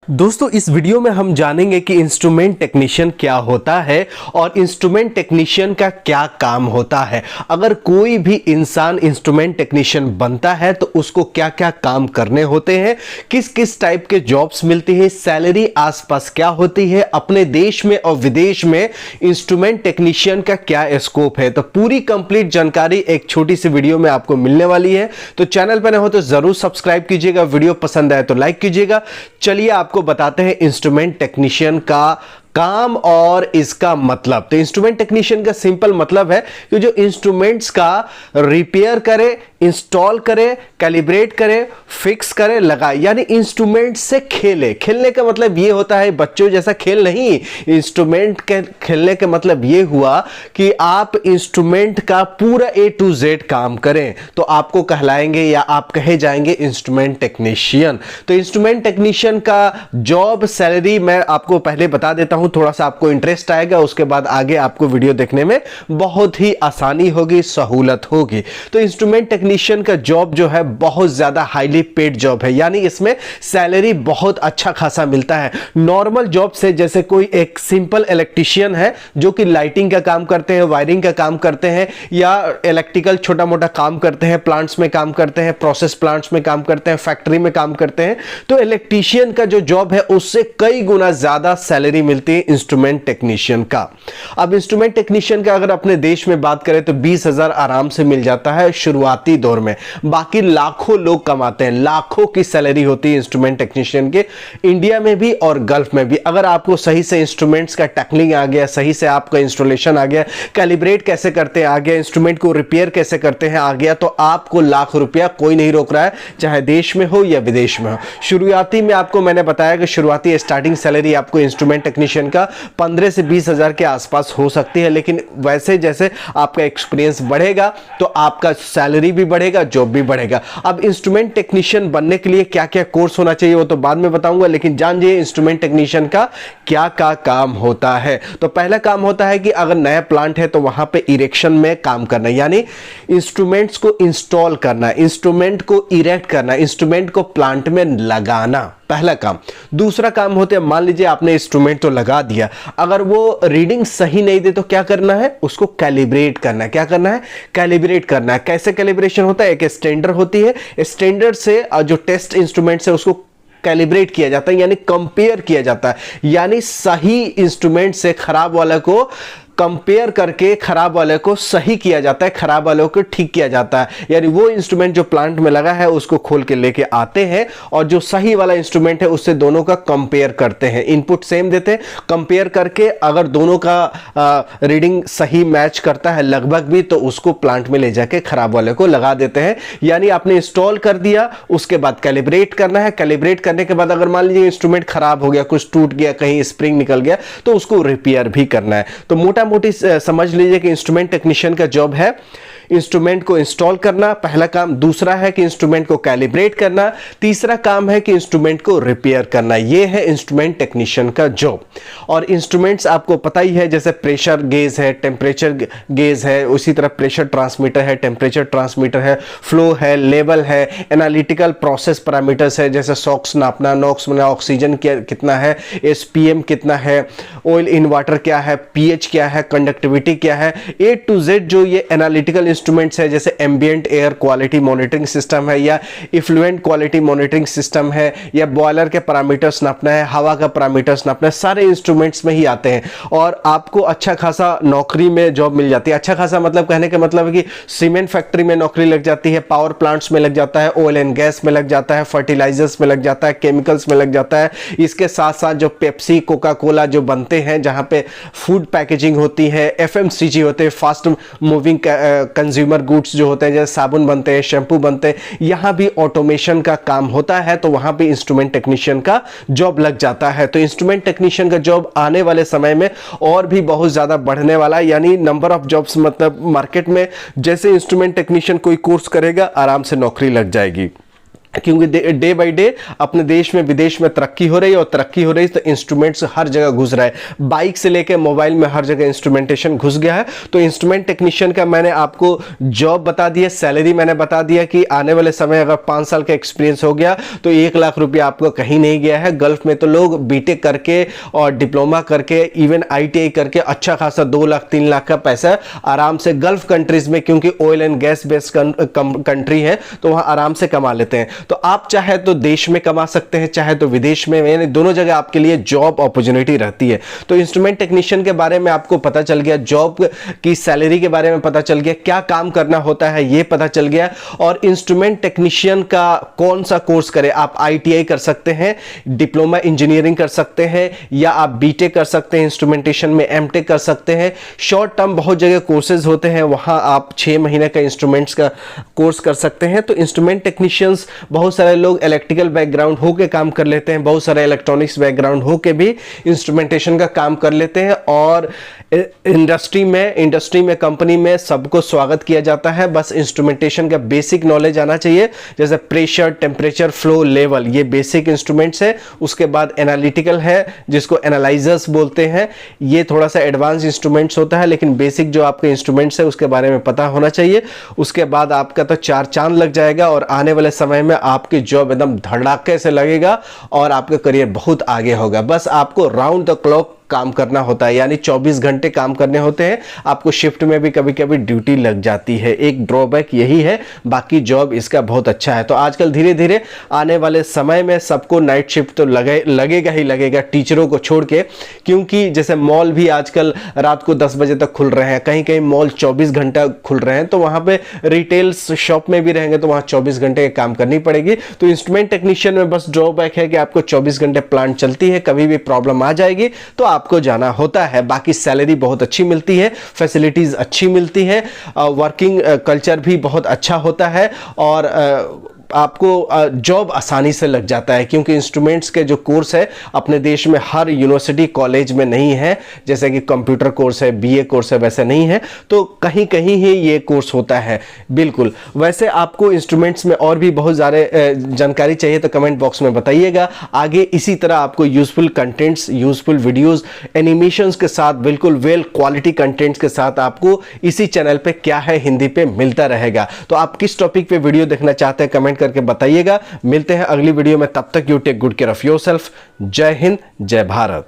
दोस्तों इस वीडियो में हम जानेंगे कि इंस्ट्रूमेंट टेक्नीशियन क्या होता है और इंस्ट्रूमेंट टेक्नीशियन का क्या काम होता है। अगर कोई भी इंसान इंस्ट्रूमेंट टेक्नीशियन बनता है तो उसको क्या क्या काम करने होते हैं, किस किस टाइप के जॉब्स मिलती है, सैलरी आसपास क्या होती है, अपने देश में और विदेश में इंस्ट्रूमेंट टेक्नीशियन का क्या स्कोप है। तो पूरी कंप्लीट जानकारी एक छोटी सी वीडियो में आपको मिलने वाली है। तो चैनल पर नए हो तो जरूर सब्सक्राइब कीजिएगा, वीडियो पसंद आए तो लाइक कीजिएगा। चलिए आपको बताते हैं इंस्ट्रूमेंट टेक्नीशियन का काम और इसका मतलब। तो इंस्ट्रूमेंट टेक्नीशियन का सिंपल मतलब है कि जो इंस्ट्रूमेंट्स का रिपेयर करे, इंस्टॉल करे, कैलिब्रेट करे, फिक्स करे, लगाए, यानी इंस्ट्रूमेंट से खेले। खेलने का मतलब ये होता है बच्चों जैसा खेल नहीं। इंस्ट्रूमेंट के खेलने का मतलब ये हुआ कि आप इंस्ट्रूमेंट का पूरा A to Z काम करें तो आपको कहलाएंगे या आप कहे जाएंगे इंस्ट्रूमेंट टेक्नीशियन। तो इंस्ट्रूमेंट टेक्नीशियन का जॉब, सैलरी मैं आपको पहले बता देता हूं, थोड़ा सा आपको इंटरेस्ट आएगा, उसके बाद आगे आपको वीडियो देखने में बहुत ही आसानी होगी, सहूलत होगी। तो इंस्ट्रूमेंट टेक्नीशियन का जॉब जो है बहुत ज्यादा हाईली पेड जॉब है, यानी इसमें सैलरी बहुत अच्छा खासा मिलता है। नॉर्मल जॉब से, जैसे कोई एक सिंपल इलेक्ट्रिशियन है जो कि लाइटिंग का काम करते हैं, वायरिंग का काम करते हैं या इलेक्ट्रिकल छोटा मोटा काम करते हैं, प्लांट्स में काम करते हैं, प्रोसेस प्लांट्स में काम करते हैं, फैक्ट्री में काम करते हैं, तो इलेक्ट्रिशियन का जो जॉब है उससे कई गुना ज्यादा सैलरी मिलती है इंस्ट्रूमेंट टेक्नीशियन का। अब इंस्ट्रूमेंट टेक्नीशियन का अगर अपने देश में बात करें तो 20,000 आराम से मिल जाता है शुरुआती दौर में। बाकी लाखों लोग कमाते हैं, लाखों की सैलरी होती है इंस्ट्रूमेंट टेक्नीशियन के, इंडिया में भी और गल्फ में भी। अगर आपको सही से इंस्ट्रूमेंट्स का टेक्निक आ गया, सही से आपका इंस्टॉलेशन आ गया, कैलिब्रेट कैसे करते हैं आ गया, इंस्ट्रूमेंट को रिपेयर कैसे करते हैं आ गया, तो आपको लाख रुपया कोई नहीं रोक रहा है, चाहे देश में हो या विदेश में हो। शुरुआती में आपको मैंने बताया कि शुरुआती स्टार्टिंग सैलरी आपको इंस्ट्रूमेंट टेक्नीशियन का 15 से 20,000 के आसपास हो सकती है, लेकिन वैसे जैसे आपका एक्सपीरियंस बढ़ेगा तो आपका सैलरी भी बढ़ेगा, जॉब भी बढ़ेगा। अब इंस्ट्रूमेंट टेक्नीशियन बनने के लिए क्या क्या कोर्स होना चाहिए वो तो बाद में बताऊंगा, लेकिन जान जाइए इंस्ट्रूमेंट टेक्नीशियन का क्या क्या काम होता है। तो पहला काम होता है कि अगर नया प्लांट है तो वहां पे इरेक्शन में काम करना, यानी इंस्ट्रूमेंट्स को इंस्टॉल करना, इंस्ट्रूमेंट को इरेक्ट करना, इंस्ट्रूमेंट को प्लांट में लगाना, पहला काम। दूसरा काम होता है, मान लीजिए आपने इंस्ट्रूमेंट तो लगा दिया, अगर वो रीडिंग सही नहीं दे तो क्या करना है, उसको कैलिब्रेट करना है। क्या करना है? कैलिब्रेट करना है। कैसे कैलिब्रेशन होता है? एक स्टैंडर्ड होती है, स्टैंडर्ड से जो टेस्ट इंस्ट्रूमेंट है उसको कैलिब्रेट किया जाता है, यानी कंपेयर किया जाता है, यानी सही इंस्ट्रूमेंट से खराब वाला को कंपेयर करके खराब वाले को सही किया जाता है, खराब वाले को ठीक किया जाता है। यानी वो इंस्ट्रूमेंट जो प्लांट में लगा है उसको खोल के लेके आते हैं और जो सही वाला इंस्ट्रूमेंट है उससे दोनों का कंपेयर करते हैं, इनपुट सेम देते हैं, कंपेयर करके अगर दोनों का रीडिंग सही मैच करता है लगभग भी, तो उसको प्लांट में ले जाके खराब वाले को लगा देते हैं। यानी आपने इंस्टॉल कर दिया, उसके बाद कैलिब्रेट करना है, कैलिब्रेट करने के बाद अगर मान लीजिए इंस्ट्रूमेंट खराब हो गया, कुछ टूट गया, कहीं स्प्रिंग निकल गया, तो उसको रिपेयर भी करना है। तो मोटा मोटी समझ लीजिए कि इंस्ट्रूमेंट टेक्नीशियन का जॉब है इंस्ट्रूमेंट को इंस्टॉल करना, पहला काम। दूसरा है कि इंस्ट्रूमेंट को कैलिब्रेट करना। तीसरा काम है कि इंस्ट्रूमेंट को रिपेयर करना। यह है इंस्ट्रूमेंट टेक्नीशियन का जॉब। और इंस्ट्रूमेंट्स आपको पता ही है, जैसे प्रेशर गेज है, टेम्परेचर गेज है, उसी तरह प्रेशर ट्रांसमीटर है, टेम्परेचर ट्रांसमीटर है, फ्लो है, लेवल है, एनालिटिकल प्रोसेस पैरामीटर्स है, जैसे सॉक्स नापना, नॉक्स में ऑक्सीजन कितना है, SPM कितना है, ऑयल इन वाटर क्या है, pH क्या है, कंडक्टिविटी क्या है, A to Z जो ये एनालिटिकल इंस्ट्रूमेंट्स है, जैसे ambient air quality monitoring system है, या इफ्लुएंट क्वालिटी मॉनिटरिंग सिस्टम है, या बॉयलर के पैरामीटर्स नापना है, हवा का पैरामीटर्स नापना है, सारे इंस्ट्रूमेंट्स में ही आते हैं। और आपको अच्छा खासा नौकरी में जॉब मिल जाती है। अच्छा खासा मतलब कहने का मतलब है कि सीमेंट फैक्ट्री में नौकरी लग जाती है, पावर प्लांट्स में लग जाता है, ऑयल एंड गैस में लग जाता है, फर्टिलाइजर्स में लग जाता है, केमिकल्स में लग जाता है। इसके साथ साथ जो पेप्सी, कोका कोला जो बनते हैं, जहां पे फूड पैकेजिंग होती है, FMCG होते हैं, फास्ट मूविंग कंज्यूमर गुड्स जो होते हैं, जैसे साबुन बनते हैं, शैम्पू बनते हैं, यहां भी ऑटोमेशन का काम होता है, तो वहां भी इंस्ट्रूमेंट टेक्नीशियन का जॉब लग जाता है। तो इंस्ट्रूमेंट टेक्नीशियन का जॉब आने वाले समय में और भी बहुत ज्यादा बढ़ने वाला है, यानी नंबर ऑफ जॉब्स, मतलब मार्केट में जैसे इंस्ट्रूमेंट टेक्नीशियन कोई कोर्स करेगा आराम से नौकरी लग जाएगी। क्योंकि डे बाय डे अपने देश में विदेश में तरक्की हो रही है, और तरक्की हो रही है तो इंस्ट्रूमेंट्स हर जगह घुस रहा है। बाइक से लेकर मोबाइल में हर जगह इंस्ट्रूमेंटेशन घुस गया है। तो इंस्ट्रूमेंट टेक्नीशियन का मैंने आपको जॉब बता दिया, सैलरी मैंने बता दिया कि आने वाले समय अगर 5 साल का एक्सपीरियंस हो गया तो 1 लाख रुपया आपको कहीं नहीं गया है। गल्फ में तो लोग बीटेक करके और डिप्लोमा करके इवन ITI करके अच्छा खासा 2 लाख 3 लाख का पैसा आराम से गल्फ कंट्रीज में, क्योंकि oil and gas based country है, तो वहां आराम से कमा लेते हैं। तो आप चाहे तो देश में कमा सकते हैं, चाहे तो विदेश में, यानी दोनों जगह आपके लिए जॉब अपॉर्चुनिटी रहती है। तो इंस्ट्रूमेंट टेक्नीशियन के बारे में आपको पता चल गया, जॉब की सैलरी के बारे में पता चल गया, क्या काम करना होता है ये पता चल गया। और इंस्ट्रूमेंट टेक्नीशियन का कौन सा कोर्स करें, आप ITI कर सकते हैं, डिप्लोमा इंजीनियरिंग कर सकते हैं, या आप बीटेक कर सकते हैं, इंस्ट्रूमेंटेशन में MTech कर सकते हैं। शॉर्ट टर्म बहुत जगह कोर्सेज होते हैं, वहां आप 6 महीने का इंस्ट्रूमेंट्स का कोर्स कर सकते हैं। तो इंस्ट्रूमेंट टेक्नीशियंस बहुत सारे लोग इलेक्ट्रिकल बैकग्राउंड होके काम कर लेते हैं, बहुत सारे इलेक्ट्रॉनिक्स बैकग्राउंड होके भी इंस्ट्रूमेंटेशन का काम कर लेते हैं। और इंडस्ट्री में कंपनी में सबको स्वागत किया जाता है, बस इंस्ट्रूमेंटेशन का बेसिक नॉलेज आना चाहिए, जैसे प्रेशर, टेम्परेचर, फ्लो, लेवल, ये बेसिक इंस्ट्रूमेंट्स है। उसके बाद एनालिटिकल है जिसको एनालाइजर्स बोलते हैं, ये थोड़ा सा एडवांस इंस्ट्रूमेंट्स होता है, लेकिन बेसिक जो आपके इंस्ट्रूमेंट्स है उसके बारे में पता होना चाहिए। उसके बाद आपका तो 4 चांद लग जाएगा, और आने वाले समय में आपकी जॉब एकदम धड़ाके से लगेगा और आपका करियर बहुत आगे होगा। बस आपको राउंड द क्लॉक काम करना होता है, यानी 24 घंटे काम करने होते हैं। आपको शिफ्ट में भी कभी कभी ड्यूटी लग जाती है, एक ड्रॉबैक यही है, बाकी जॉब इसका बहुत अच्छा है। तो आजकल धीरे धीरे आने वाले समय में सबको नाइट शिफ्ट तो लगेगा ही लगेगा, टीचरों को छोड़ के, क्योंकि जैसे मॉल भी आजकल रात को 10 बजे तक खुल रहे हैं, कहीं कहीं मॉल 24 घंटा खुल रहे हैं, तो वहां पे रिटेल शॉप में भी रहेंगे तो वहां 24 घंटे काम करनी पड़ेगी। तो इंस्ट्रूमेंट टेक्नीशियन में बस ड्रॉबैक है कि आपको 24 घंटे प्लांट चलती है, कभी भी प्रॉब्लम आ जाएगी तो आपको जाना होता है। बाकी सैलरी बहुत अच्छी मिलती है, फैसिलिटीज अच्छी मिलती है, वर्किंग कल्चर भी बहुत अच्छा होता है, और आपको जॉब आसानी से लग जाता है, क्योंकि इंस्ट्रूमेंट्स के जो कोर्स है अपने देश में हर यूनिवर्सिटी कॉलेज में नहीं है, जैसे कि कंप्यूटर कोर्स है, BA कोर्स है, वैसे नहीं है, तो कहीं कहीं ही ये कोर्स होता है। बिल्कुल, वैसे आपको इंस्ट्रूमेंट्स में और भी बहुत ज़्यादा जानकारी चाहिए तो कमेंट बॉक्स में बताइएगा। आगे इसी तरह आपको useful contents, useful videos, animations के साथ, बिल्कुल वेल क्वालिटी कंटेंट्स के साथ आपको इसी चैनल पे क्या है हिंदी पे मिलता रहेगा। तो आप किस टॉपिक पे वीडियो देखना चाहते हैं कमेंट करके बताइएगा। मिलते हैं अगली वीडियो में, तब तक you take good care of yourself. जय हिंद, जय भारत।